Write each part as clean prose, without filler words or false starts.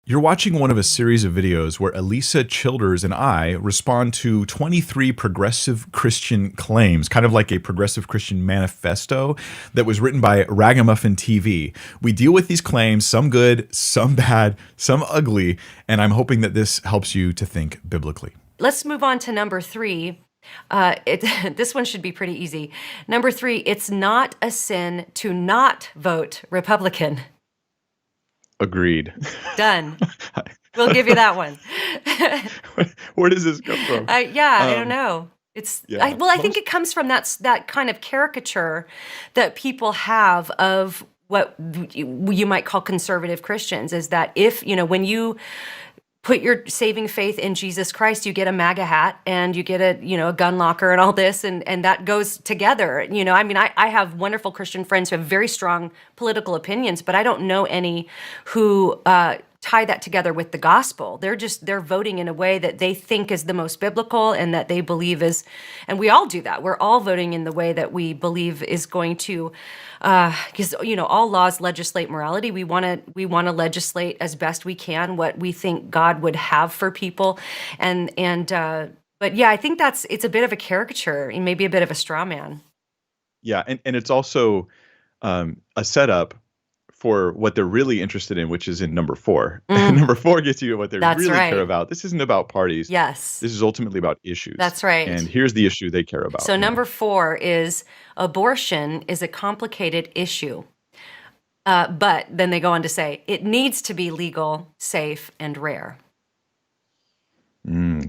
You're watching one of a series of videos where Alisa Childers and I respond to 23 progressive Christian claims, kind of like a progressive Christian manifesto that was written by Ragamuffin TV. We deal with these claims, some good, some bad, some ugly, and I'm hoping that this helps you to think biblically. Let's move on to number 3. This one should be pretty easy. Number 3, it's not a sin to not vote Republican. Agreed. Done. We'll give you that one. Where does this come from? I don't know. I think it comes from that kind of caricature that people have of what you might call conservative Christians, is that if, when you put your saving faith in Jesus Christ, you get a MAGA hat and you get a gun locker and all this, and that goes together. I have wonderful Christian friends who have very strong political opinions, but I don't know any who tie that together with the gospel. They're voting in a way that they think is the most biblical and that they believe is, and we all do that. We're all voting in the way that we believe is going to, because all laws legislate morality. We want to legislate as best we can what we think God would have for people, but yeah, I think it's a bit of a caricature and maybe a bit of a straw man. Yeah, and it's also a setup for what they're really interested in, which is in number 4. And number 4 gets you what they really care about. This isn't about parties. Yes. This is ultimately about issues. That's right. And here's the issue they care about. So number 4 is abortion is a complicated issue. But then they go on to say it needs to be legal, safe, and rare.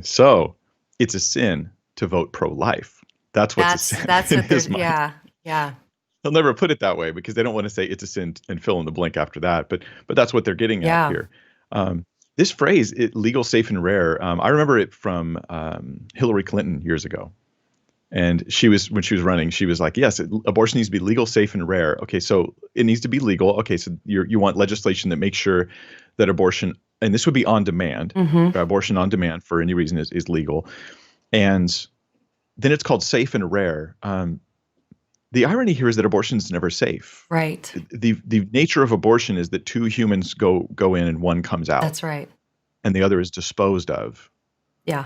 So it's a sin to vote pro-life. That's what's a sin. That's in what his mind. Yeah. They'll never put it that way because they don't want to say it's a sin and fill in the blank after that. But that's what they're getting at here. This phrase, legal, safe, and rare, I remember it from Hillary Clinton years ago. And when she was running, she was like, yes, abortion needs to be legal, safe, and rare. Okay, so it needs to be legal. Okay, so you want legislation that makes sure that abortion, and this would be on demand, abortion on demand for any reason is legal. And then it's called safe and rare. The irony here is that abortion is never safe. Right. The nature of abortion is that 2 humans go in and one comes out. That's right. And the other is disposed of. Yeah.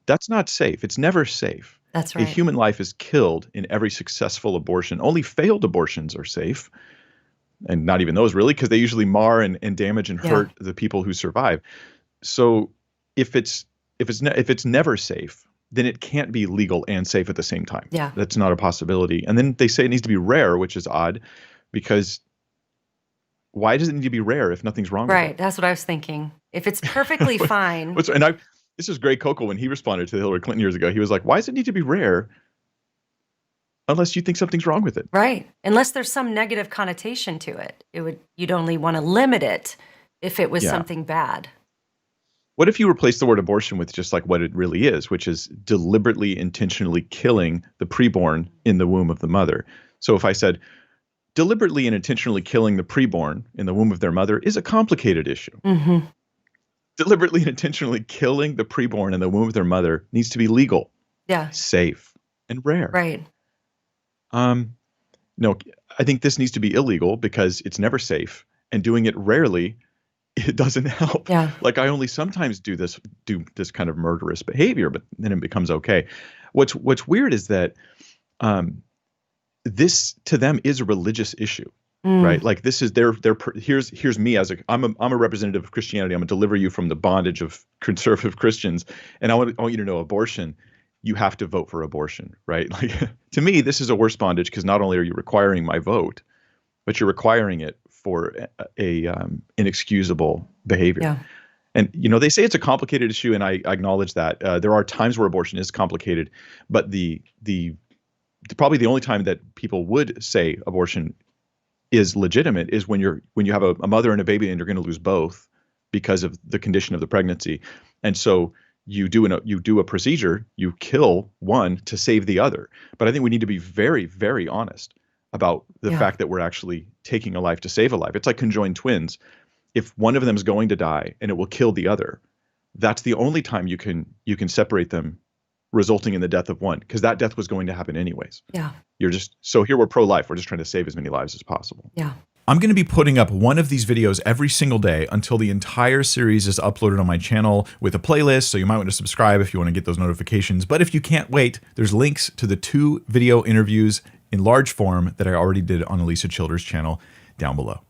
That's not safe. It's never safe. That's right. A human life is killed in every successful abortion. Only failed abortions are safe. And not even those really, because they usually mar and damage and hurt the people who survive. So if it's never safe, then it can't be legal and safe at the same time. Yeah. That's not a possibility. And then they say it needs to be rare, which is odd because why does it need to be rare if nothing's wrong with it? Right. That's what I was thinking. If it's perfectly fine. This is Greg Kokel when he responded to Hillary Clinton years ago. He was like, why does it need to be rare unless you think something's wrong with it? Right. Unless there's some negative connotation to it. You'd only want to limit it if it was something bad. What if you replace the word abortion with just like what it really is, which is deliberately, intentionally killing the preborn in the womb of the mother? So if I said deliberately and intentionally killing the preborn in the womb of their mother is a complicated issue. Deliberately and intentionally killing the preborn in the womb of their mother needs to be legal, safe, and rare. Right. No, I think this needs to be illegal because it's never safe, and doing it rarely, it doesn't help. Yeah. Like I only sometimes do this kind of murderous behavior, but then it becomes okay. What's weird is that this to them is a religious issue, right? Like this is here's me as I'm a representative of Christianity. I'm gonna deliver you from the bondage of conservative Christians, and I want you to know abortion. You have to vote for abortion, right? Like to me, this is a worse bondage because not only are you requiring my vote, but you're requiring it for a inexcusable behavior. Yeah. And, they say it's a complicated issue, and I acknowledge that. There are times where abortion is complicated, but probably the only time that people would say abortion is legitimate is when you have a mother and a baby and you're going to lose both because of the condition of the pregnancy. And so you do a procedure, you kill one to save the other. But I think we need to be very, very honest about the fact that we're actually taking a life to save a life. It's like conjoined twins. If one of them is going to die and it will kill the other, that's the only time you can separate them, resulting in the death of one, because that death was going to happen anyways. Yeah. So here we're pro-life. We're just trying to save as many lives as possible. Yeah. I'm going to be putting up one of these videos every single day until the entire series is uploaded on my channel with a playlist, so you might want to subscribe if you want to get those notifications. But if you can't wait, there's links to the 2 video interviews in large form that I already did on Alisa Childers' channel down below.